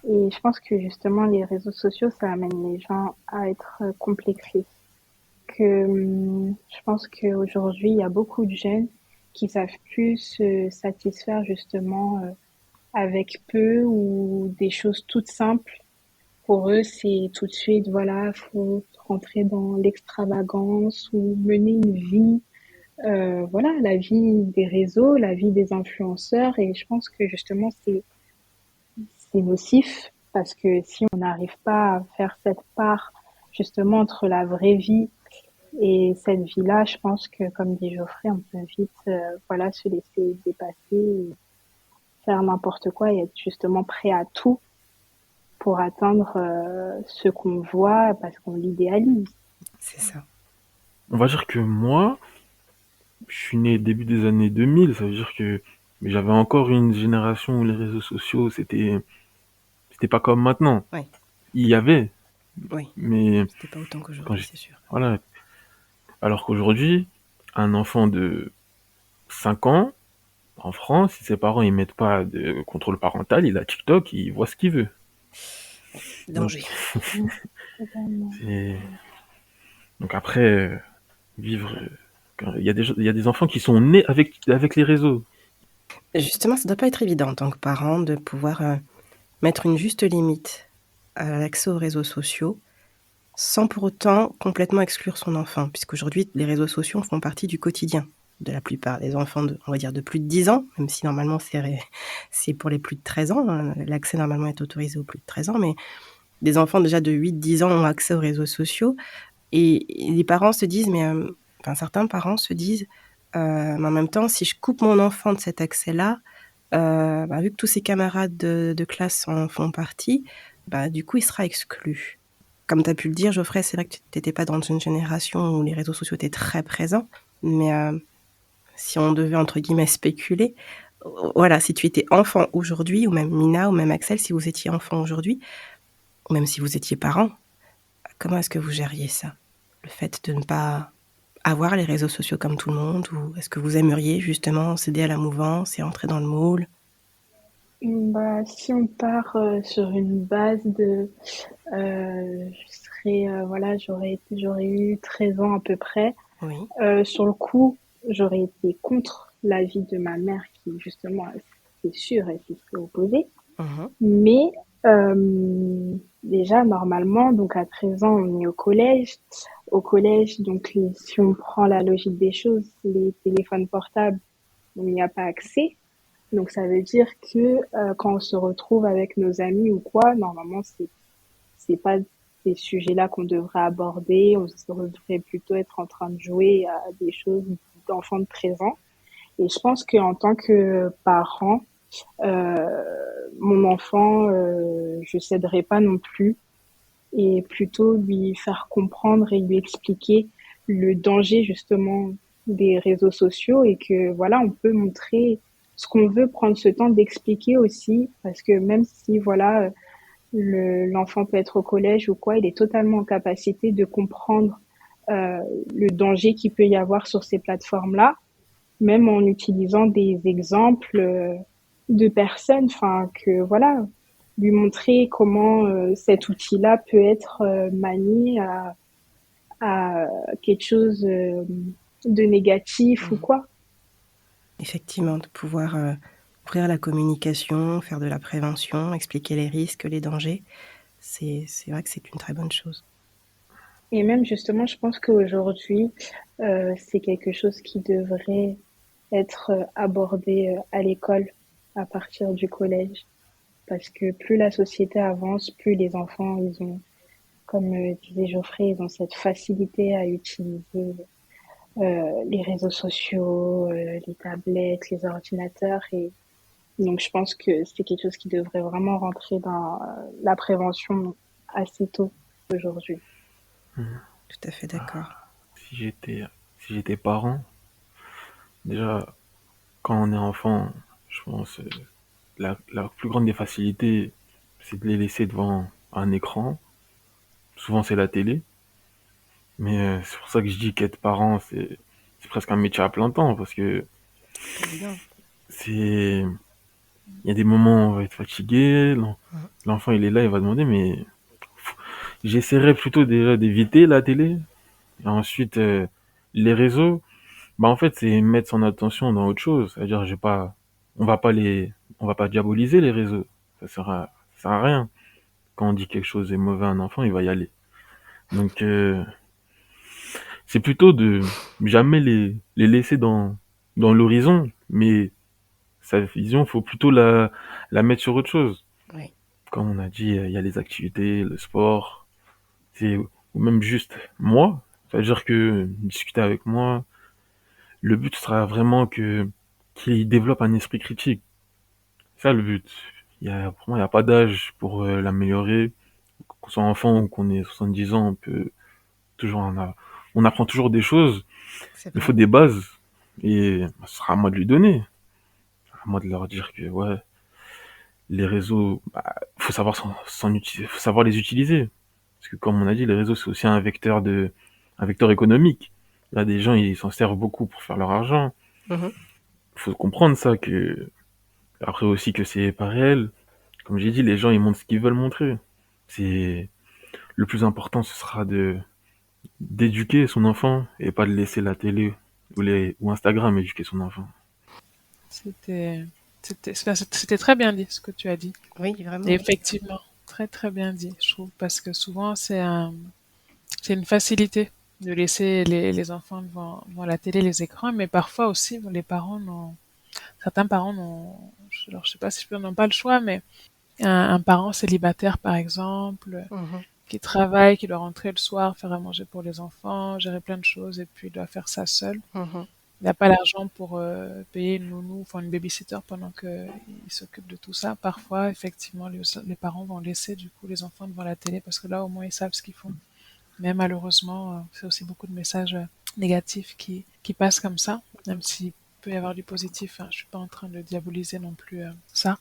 Et je pense que justement, les réseaux sociaux, ça amène les gens à être complexés. Je pense qu'aujourd'hui, il y a beaucoup de jeunes qui savent plus se satisfaire justement avec peu ou des choses toutes simples. Pour eux, c'est tout de suite, voilà, faut rentrer dans l'extravagance ou mener une vie, voilà, la vie des réseaux, la vie des influenceurs. Et je pense que justement, c'est nocif parce que si on n'arrive pas à faire cette part justement entre la vraie vie et cette vie-là, je pense que, comme dit Geoffrey, on peut vite, voilà, se laisser dépasser, et faire n'importe quoi et être justement prêt à tout pour atteindre ce qu'on voit parce qu'on l'idéalise. C'est ça. On va dire que moi, je suis né début des années 2000, ça veut dire que mais j'avais encore une génération où les réseaux sociaux, c'était pas comme maintenant. Ouais. Il y avait, Oui. mais C'était pas autant qu'aujourd'hui, c'est sûr. voilà. Alors qu'aujourd'hui, un enfant de 5 ans, en France, si ses parents ils mettent pas de contrôle parental, il a TikTok, il voit ce qu'il veut. Danger. Donc après, vivre... Il y a des enfants qui sont nés avec les réseaux. Justement, ça doit pas être évident en tant que parent de pouvoir mettre une juste limite à l'accès aux réseaux sociaux sans pour autant complètement exclure son enfant, puisqu'aujourd'hui, les réseaux sociaux font partie du quotidien de la plupart des enfants on va dire de plus de 10 ans, même si normalement c'est pour les plus de 13 ans, hein, l'accès normalement est autorisé aux plus de 13 ans, mais des enfants déjà de 8-10 ans ont accès aux réseaux sociaux et les parents se disent, certains parents se disent, mais en même temps, si je coupe mon enfant de cet accès-là, vu que tous ses camarades de classe en font partie, du coup, il sera exclu. Comme tu as pu le dire, Geoffrey, c'est vrai que tu n'étais pas dans une génération où les réseaux sociaux étaient très présents, mais si on devait, entre guillemets, spéculer, voilà, si tu étais enfant aujourd'hui, ou même Mina, ou même Axel, si vous étiez enfant aujourd'hui, ou même si vous étiez parents, comment est-ce que vous gériez ça? Le fait de ne pas avoir les réseaux sociaux comme tout le monde, ou est-ce que vous aimeriez justement céder à la mouvance et entrer dans le moule? Si on part sur une base de, voilà, j'aurais eu 13 ans à peu près. Oui. Sur le coup, j'aurais été contre l'avis de ma mère qui, justement, c'est sûr, elle s'y serait opposée. Mhm. Mais déjà, normalement, donc à 13 ans, on est au collège. Au collège, donc si on prend la logique des choses, les téléphones portables, on n'y a pas accès. Donc ça veut dire que quand on se retrouve avec nos amis ou quoi, normalement c'est pas ces sujets-là qu'on devrait aborder. On devrait plutôt être en train de jouer à des choses d'enfants de 13 ans. Et je pense qu'en tant que parent, euh, mon enfant, je céderai pas non plus et plutôt lui faire comprendre et lui expliquer le danger justement des réseaux sociaux et que voilà, on peut montrer ce qu'on veut, prendre ce temps d'expliquer aussi parce que même si voilà, l'enfant peut être au collège ou quoi, il est totalement en capacité de comprendre euh, le danger qu'il peut y avoir sur ces plateformes-là, même en utilisant des exemples de personnes, enfin que voilà, lui montrer comment cet outil-là peut être manié à quelque chose de négatif ou Mhm. quoi. Effectivement, de pouvoir ouvrir la communication, faire de la prévention, expliquer les risques, les dangers, c'est vrai que c'est une très bonne chose. Et même justement, je pense qu'aujourd'hui, c'est quelque chose qui devrait être abordé à l'école à partir du collège. Parce que plus la société avance, plus les enfants, ils ont, comme disait Geoffrey, ils ont cette facilité à utiliser les réseaux sociaux, les tablettes, les ordinateurs. Et donc, je pense que c'est quelque chose qui devrait vraiment rentrer dans la prévention assez tôt aujourd'hui. Tout à fait d'accord. Si j'étais, si j'étais parent, déjà, quand on est enfant, je pense, la plus grande des facilités, c'est de les laisser devant un écran. Souvent, c'est la télé. Mais c'est pour ça que je dis qu'être parent, c'est presque un métier à plein temps, parce que C'est pas évident. c'est, il y a des moments où on va être fatigué, Mhm. l'enfant il est là, il va demander, mais j'essaierai plutôt déjà d'éviter la télé, et ensuite les réseaux, en fait c'est mettre son attention dans autre chose, c'est-à-dire on va pas on va pas diaboliser les réseaux, ça sert à rien. Quand on dit quelque chose est mauvais à un enfant, il va y aller. Donc c'est plutôt de jamais les laisser dans l'horizon, mais sa vision, faut plutôt la mettre sur autre chose. Oui. Comme on a dit, il y a les activités, le sport, ou même juste moi. C'est-à-dire que discuter avec moi, le but sera vraiment qu'il développe un esprit critique. C'est ça le but. Pour moi, il n'y a pas d'âge pour l'améliorer. Qu'on soit enfant ou qu'on ait 70 ans, toujours, on apprend toujours des choses. C'est Il faut vrai. des bases. Et ce sera à moi de lui donner. À moi de leur dire que, ouais, les réseaux, faut savoir faut savoir les utiliser. Parce que comme on a dit, les réseaux c'est aussi un vecteur économique. Là, des gens ils s'en servent beaucoup pour faire leur argent. Mhm. Faut comprendre ça que après aussi que c'est pas réel. Comme j'ai dit, les gens ils montrent ce qu'ils veulent montrer. C'est le plus important, ce sera de d'éduquer son enfant et pas de laisser la télé ou Instagram éduquer son enfant. C'était, c'était très bien dit ce que tu as dit. Oui, Et vraiment. effectivement, très très bien dit, je trouve, parce que souvent c'est une facilité de laisser les enfants devant la télé, les écrans, mais parfois aussi certains parents alors je sais pas si je peux, n'ont pas le choix, mais un parent célibataire par exemple, Mhm. qui travaille, qui doit rentrer le soir, faire à manger pour les enfants, gérer plein de choses, et puis il doit faire ça seul. Mhm. il n'a pas l'argent pour payer une nounou, enfin une babysitter pendant qu'il s'occupe de tout ça. Parfois, effectivement, les parents vont laisser du coup les enfants devant la télé parce que là, au moins, ils savent ce qu'ils font. Mais malheureusement, c'est aussi beaucoup de messages négatifs qui passent comme ça, même s'il peut y avoir du positif. Hein, je suis pas en train de diaboliser non plus ça.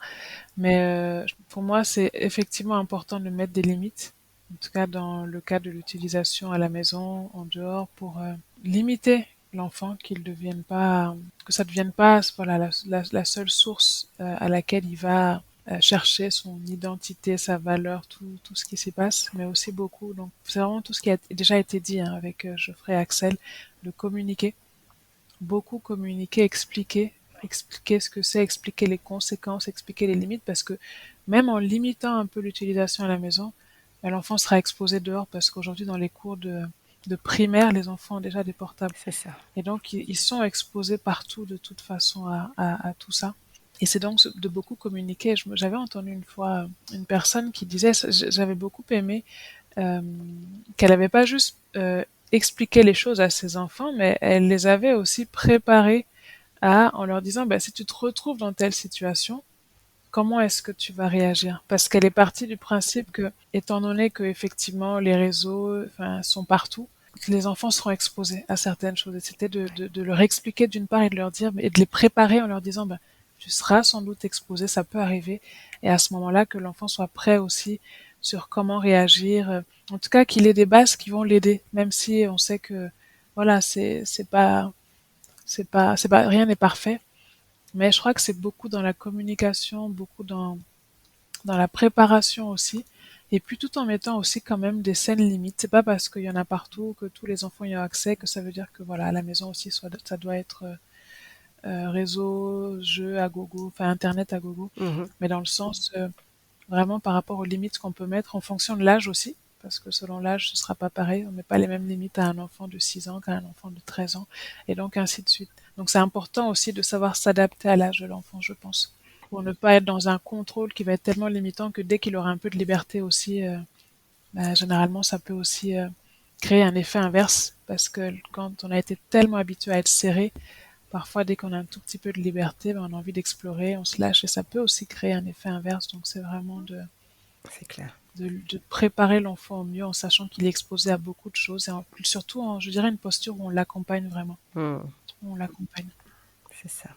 Mais pour moi, c'est effectivement important de mettre des limites, en tout cas dans le cas de l'utilisation à la maison, en dehors, pour limiter l'enfant, qu'il devienne pas, que ça devienne pas voilà, la seule source à laquelle il va chercher son identité, sa valeur, tout ce qui s'y passe, mais aussi beaucoup. Donc c'est vraiment tout ce qui a déjà été dit hein, avec Geoffrey et Axel, de communiquer, beaucoup communiquer, expliquer ce que c'est, expliquer les conséquences, expliquer les limites, parce que même en limitant un peu l'utilisation à la maison, ben, l'enfant sera exposé dehors, parce qu'aujourd'hui dans les cours de primaire, les enfants ont déjà des portables. C'est ça. Et donc ils sont exposés partout de toute façon à tout ça. Et c'est donc de beaucoup communiquer. J'avais entendu une fois une personne qui disait, j'avais beaucoup aimé, euh, qu'elle n'avait pas juste expliqué les choses à ses enfants, mais elle les avait aussi préparés en leur disant, bah, si tu te retrouves dans telle situation, comment est-ce que tu vas réagir? Parce qu'elle est partie du principe que, étant donné que effectivement les réseaux, enfin, sont partout, les enfants seront exposés à certaines choses. Et c'était de leur expliquer d'une part et de leur dire, et de les préparer en leur disant, bah, tu seras sans doute exposé, ça peut arriver. Et à ce moment-là, que l'enfant soit prêt aussi sur comment réagir. En tout cas, qu'il ait des bases qui vont l'aider, même si on sait que, voilà, rien n'est parfait. Mais je crois que c'est beaucoup dans la communication, beaucoup dans la préparation aussi. Et puis tout en mettant aussi quand même des scènes limites. C'est pas parce qu'il y en a partout, que tous les enfants y ont accès, que ça veut dire que voilà, à la maison aussi, ça doit être réseau, jeu à gogo, enfin internet à gogo. Mhm. Mais dans le sens vraiment par rapport aux limites qu'on peut mettre en fonction de l'âge aussi. Parce que selon l'âge, ce sera pas pareil. On met pas les mêmes limites à un enfant de 6 ans qu'à un enfant de 13 ans. Et donc ainsi de suite. Donc c'est important aussi de savoir s'adapter à l'âge de l'enfant, je pense. Pour ne pas être dans un contrôle qui va être tellement limitant que dès qu'il aura un peu de liberté aussi, bah, généralement ça peut aussi créer un effet inverse. Parce que quand on a été tellement habitué à être serré, parfois dès qu'on a un tout petit peu de liberté, ben, on a envie d'explorer, on se lâche et ça peut aussi créer un effet inverse. Donc c'est vraiment C'est clair. de préparer l'enfant au mieux en sachant qu'il est exposé à beaucoup de choses et surtout en, je dirais, une posture où on l'accompagne vraiment. On l'accompagne. C'est ça.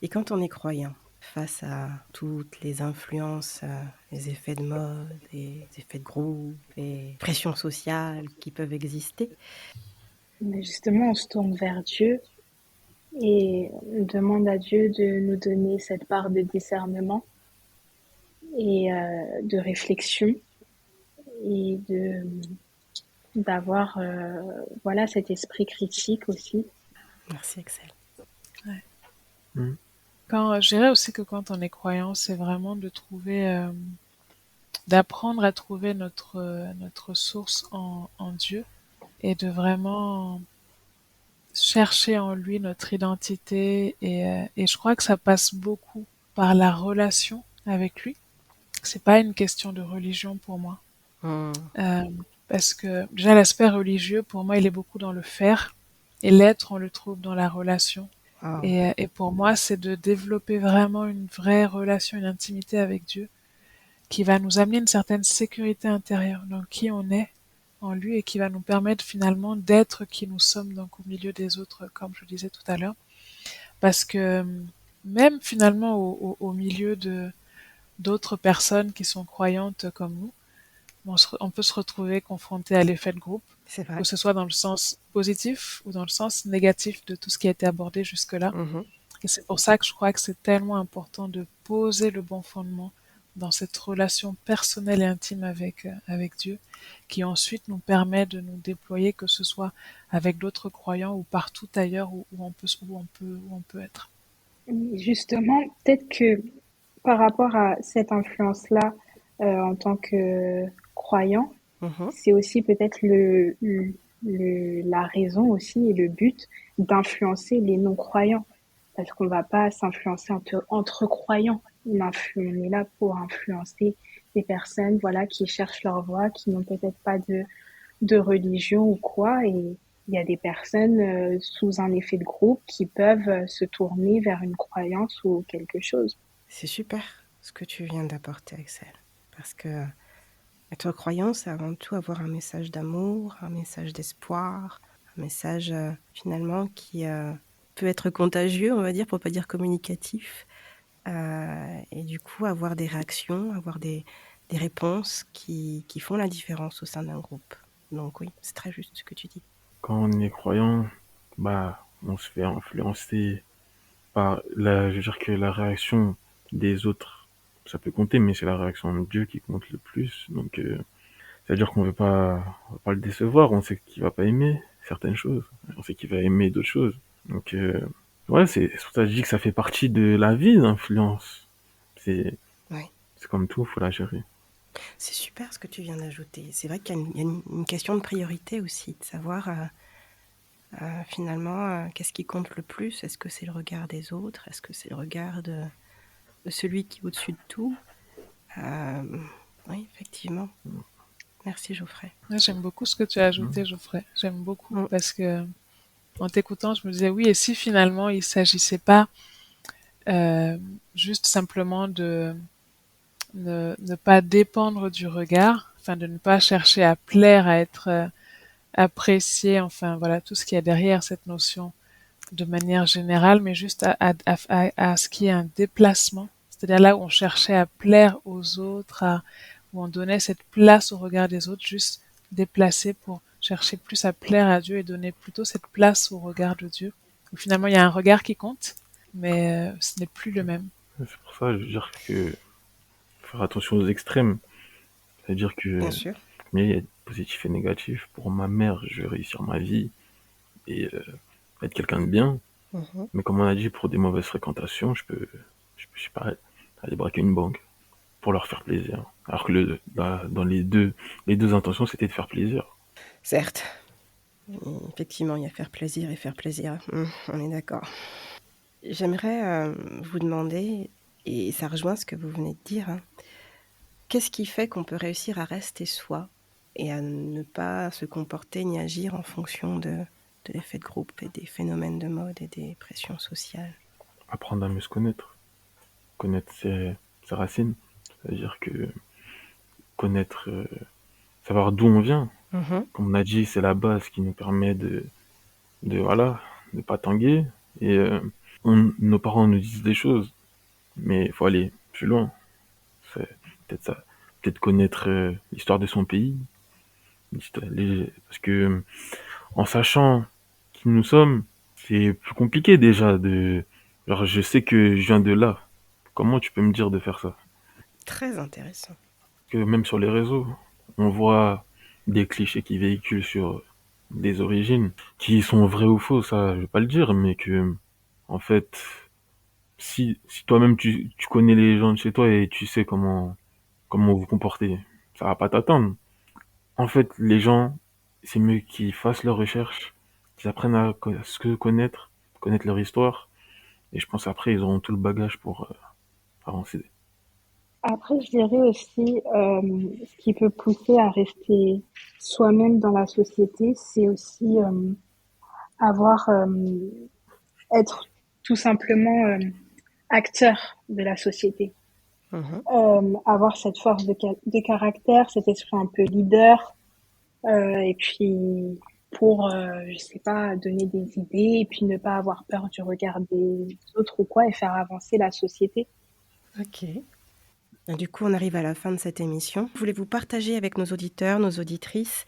Et quand on est croyant, face à toutes les influences, les effets de mode, les effets de groupe, les pressions sociales qui peuvent exister. Mais justement, on se tourne vers Dieu et on demande à Dieu de nous donner cette part de discernement et de réflexion et d'avoir voilà cet esprit critique aussi. Merci Axel. Ouais. Mhm. Je dirais aussi que quand on est croyant, c'est vraiment de trouver, d'apprendre à trouver notre source en Dieu et de vraiment chercher en lui notre identité et je crois que ça passe beaucoup par la relation avec lui. C'est pas une question de religion pour moi. Euh, Parce que déjà l'aspect religieux pour moi il est beaucoup dans le faire et l'être on le trouve dans la relation. Wow. Et pour moi c'est de développer vraiment une vraie relation, une intimité avec Dieu qui va nous amener une certaine sécurité intérieure dans qui on est en lui et qui va nous permettre finalement d'être qui nous sommes donc au milieu des autres comme je disais tout à l'heure. Parce que même finalement au milieu de d'autres personnes qui sont croyantes comme nous, on peut se retrouver confronté à l'effet de groupe, C'est vrai. que ce soit dans le sens positif ou dans le sens négatif de tout ce qui a été abordé jusque-là. Et c'est pour ça que je crois que c'est tellement important de poser le bon fondement dans cette relation personnelle et intime avec Dieu, qui ensuite nous permet de nous déployer, que ce soit avec d'autres croyants ou partout ailleurs où on peut être. Justement, peut-être que par rapport à cette influence-là en tant que croyant, c'est aussi peut-être la raison aussi et le but d'influencer les non-croyants. Parce qu'on ne va pas s'influencer entre croyants. On est là pour influencer des personnes voilà, qui cherchent leur voie, qui n'ont peut-être pas de religion ou quoi. Et il y a des personnes sous un effet de groupe qui peuvent se tourner vers une croyance ou quelque chose. C'est super ce que tu viens d'apporter, Axel, parce que être croyant, c'est avant tout avoir un message d'amour, un message d'espoir, un message finalement qui peut être contagieux, on va dire, pour pas dire communicatif, et du coup avoir des réactions, avoir des réponses qui font la différence au sein d'un groupe. Donc oui, c'est très juste ce que tu dis. Quand on est croyant, bah, on se fait influencer je veux dire que la réaction des autres, ça peut compter, mais c'est la réaction de Dieu qui compte le plus. Donc, c'est-à-dire on veut pas le décevoir. On sait qu'il va pas aimer certaines choses. On sait qu'il va aimer d'autres choses. Donc, ouais, c'est pour ça que je dis que ça fait partie de la vie, l'influence. C'est, Ouais. c'est comme tout, faut la gérer. C'est super ce que tu viens d'ajouter. C'est vrai qu'il y a une question de priorité aussi, de savoir finalement qu'est-ce qui compte le plus. Est-ce que c'est le regard des autres? Est-ce que c'est le regard de celui qui est au-dessus de tout? Oui, effectivement. Merci Geoffrey. Ouais, j'aime beaucoup ce que tu as ajouté, Geoffrey. J'aime beaucoup Mm. parce que en t'écoutant, je me disais oui, et si finalement il s'agissait pas juste simplement de ne pas dépendre du regard, enfin de ne pas chercher à plaire, à être apprécié, enfin voilà tout ce qu'il y a derrière cette notion de manière générale, mais juste à ce qu'il y ait un déplacement, c'est-à-dire là où on cherchait à plaire aux autres, où on donnait cette place au regard des autres, juste déplacer pour chercher plus à plaire à Dieu et donner plutôt cette place au regard de Dieu. Où finalement, il y a un regard qui compte, mais ce n'est plus le même. C'est pour ça, je veux dire que faut faire attention aux extrêmes. C'est-à-dire Bien que, sûr. mais il y a positif et négatif. Pour ma mère, je vais réussir ma vie et être quelqu'un de bien. Mhm. Mais comme on a dit, pour des mauvaises fréquentations, je sais pas, aller braquer une banque pour leur faire plaisir. Alors que dans les deux intentions, c'était de faire plaisir. Certes. Effectivement, il y a faire plaisir et faire plaisir. On est d'accord. J'aimerais vous demander, et ça rejoint ce que vous venez de dire, hein, qu'est-ce qui fait qu'on peut réussir à rester soi et à ne pas se comporter ni agir en fonction de l'effet de groupe et des phénomènes de mode et des pressions sociales? Apprendre à mieux se connaître ses racines. C'est-à-dire que connaître, savoir d'où on vient. Mhm. Comme on a dit, c'est la base qui nous permet voilà, de pas tanguer. Et nos parents nous disent des choses, mais il faut aller plus loin. C'est peut-être ça. Peut-être connaître l'histoire de son pays. Parce que en sachant qui nous sommes, c'est plus compliqué déjà de... Genre, je sais que je viens de là. Comment tu peux me dire de faire ça? Très intéressant. Que même sur les réseaux, on voit des clichés qui véhiculent sur des origines, qui sont vrais ou faux, ça, je vais pas le dire, mais que, en fait, si toi-même tu connais les gens de chez toi et tu sais comment vous comporter, ça va pas t'attendre. En fait, les gens, c'est mieux qu'ils fassent leurs recherches, qu'ils apprennent à se connaître leur histoire, et je pense après ils auront tout le bagage pour avancer. Après, je dirais aussi, ce qui peut pousser à rester soi-même dans la société, c'est aussi avoir, être tout simplement acteur de la société. Mhm. Avoir cette force de caractère, cet esprit un peu leader, et puis pour, je sais pas, donner des idées et puis ne pas avoir peur du regard des autres ou quoi et faire avancer la société. Ok. Du coup, on arrive à la fin de cette émission. Voulez-vous partager avec nos auditeurs, nos auditrices,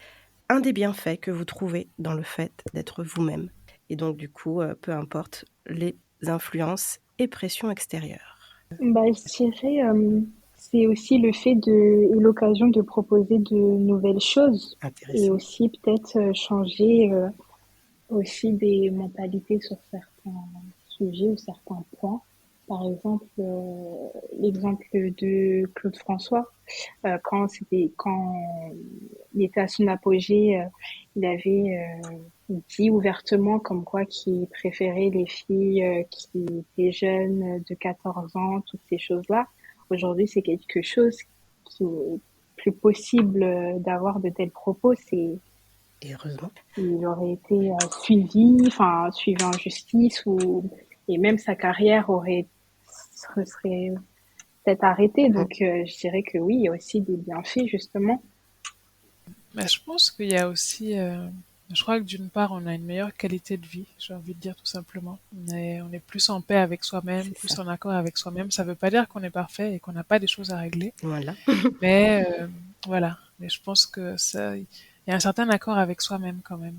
un des bienfaits que vous trouvez dans le fait d'être vous-même? Et donc, du coup, peu importe les influences et pressions extérieures. Bah, je dirais, c'est aussi le fait et l'occasion de proposer de nouvelles choses et Intéressant. aussi peut-être changer aussi des mentalités sur certains sujets ou certains points. Par exemple, l'exemple de Claude François, quand il était à son apogée, il avait dit ouvertement comme quoi qu'il préférait les filles qui étaient jeunes de 14 ans, toutes ces choses-là. Aujourd'hui, c'est quelque chose qui est plus possible d'avoir de tels propos. Et heureusement. Il aurait été suivi en justice et même sa carrière serait peut-être arrêtée. Donc, je dirais que oui, il y a aussi des bienfaits, justement. Bah, je pense qu'il y a aussi, je crois que d'une part, on a une meilleure qualité de vie, j'ai envie de dire tout simplement. On est plus en paix avec soi-même, C'est plus ça. en accord avec soi-même. Ça veut pas dire qu'on est parfait et qu'on n'a pas des choses à régler, Voilà. mais voilà. Mais je pense que ça, il y a un certain accord avec soi-même quand même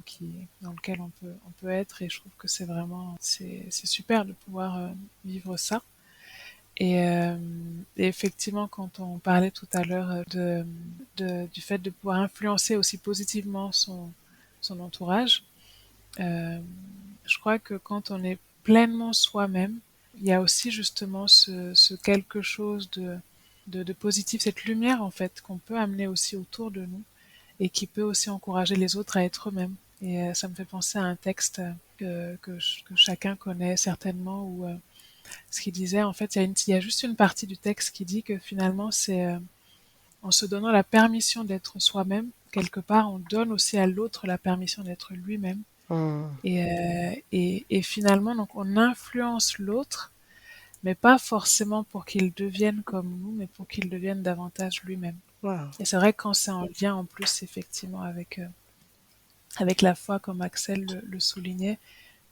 dans lequel on peut être, et je trouve que c'est super de pouvoir vivre ça. Et effectivement, quand on parlait tout à l'heure du fait de pouvoir influencer aussi positivement son entourage, euh, je crois que quand on est pleinement soi-même, il y a aussi justement ce quelque chose de positif, cette lumière en fait qu'on peut amener aussi autour de nous et qui peut aussi encourager les autres à être eux-mêmes. Et ça me fait penser à un texte que chacun connaît certainement, où ce qu'il disait, en fait, il y a juste une partie du texte qui dit que finalement, c'est en se donnant la permission d'être soi-même, quelque part, on donne aussi à l'autre la permission d'être lui-même. Mmh. Et finalement, donc, on influence l'autre, mais pas forcément pour qu'il devienne comme nous, mais pour qu'il devienne davantage lui-même. Wow. Et c'est vrai que quand c'est en lien, en plus, effectivement, avec la foi, comme Axel le soulignait,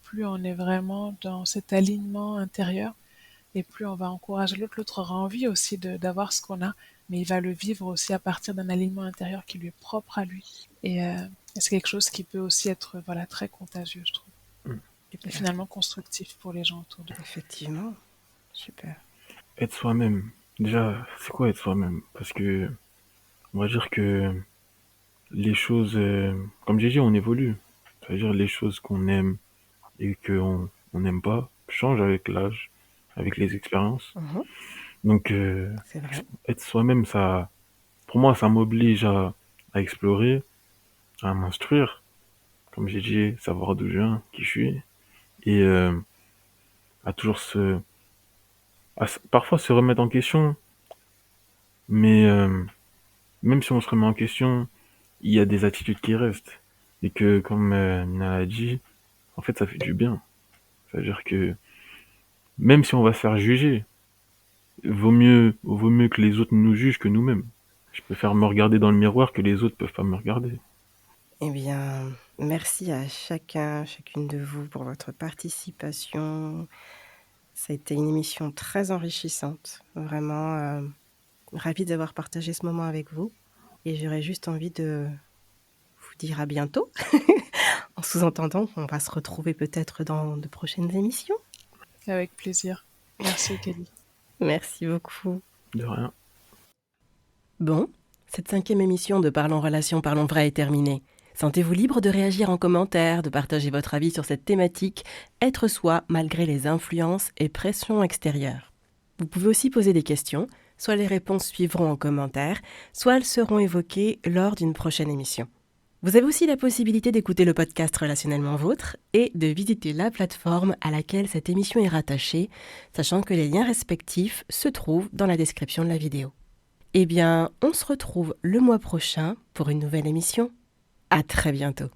plus on est vraiment dans cet alignement intérieur, et plus on va encourager l'autre. L'autre aura envie aussi d'avoir ce qu'on a, mais il va le vivre aussi à partir d'un alignement intérieur qui lui est propre à lui. Et c'est quelque chose qui peut aussi être voilà, très contagieux, je trouve. Et Super. finalement constructif pour les gens autour de nous. Effectivement. Super. Être soi-même. Déjà, c'est quoi être soi-même? Parce que, on va dire que les choses, comme j'ai dit, on évolue. C'est-à-dire les choses qu'on aime et qu'on n'aime pas changent avec l'âge, avec les expériences. Mmh. Donc, C'est vrai. être soi-même, ça, pour moi, ça m'oblige à explorer, à m'instruire. Comme j'ai dit, savoir d'où je viens, qui je suis, et à toujours parfois se remettre en question, mais même si on se remet en question, il y a des attitudes qui restent. Et que, comme Nina a dit, en fait, ça fait du bien. C'est-à-dire que même si on va se faire juger, vaut mieux que les autres nous jugent que nous-mêmes. Je préfère me regarder dans le miroir que les autres peuvent pas me regarder. Eh bien, merci à chacune de vous pour votre participation. Ça a été une émission très enrichissante. Vraiment, ravie d'avoir partagé ce moment avec vous, et j'aurais juste envie de vous dire à bientôt, en sous-entendant qu'on va se retrouver peut-être dans de prochaines émissions. Avec plaisir. Merci, Kelly. Merci beaucoup. De rien. Bon, cette 5e émission de Parlons Relations, Parlons Vrai est terminée. Sentez-vous libre de réagir en commentaire, de partager votre avis sur cette thématique, être soi malgré les influences et pressions extérieures. Vous pouvez aussi poser des questions, soit les réponses suivront en commentaire, soit elles seront évoquées lors d'une prochaine émission. Vous avez aussi la possibilité d'écouter le podcast Relationnellement Vôtre et de visiter la plateforme à laquelle cette émission est rattachée, sachant que les liens respectifs se trouvent dans la description de la vidéo. Eh bien, on se retrouve le mois prochain pour une nouvelle émission. À très bientôt.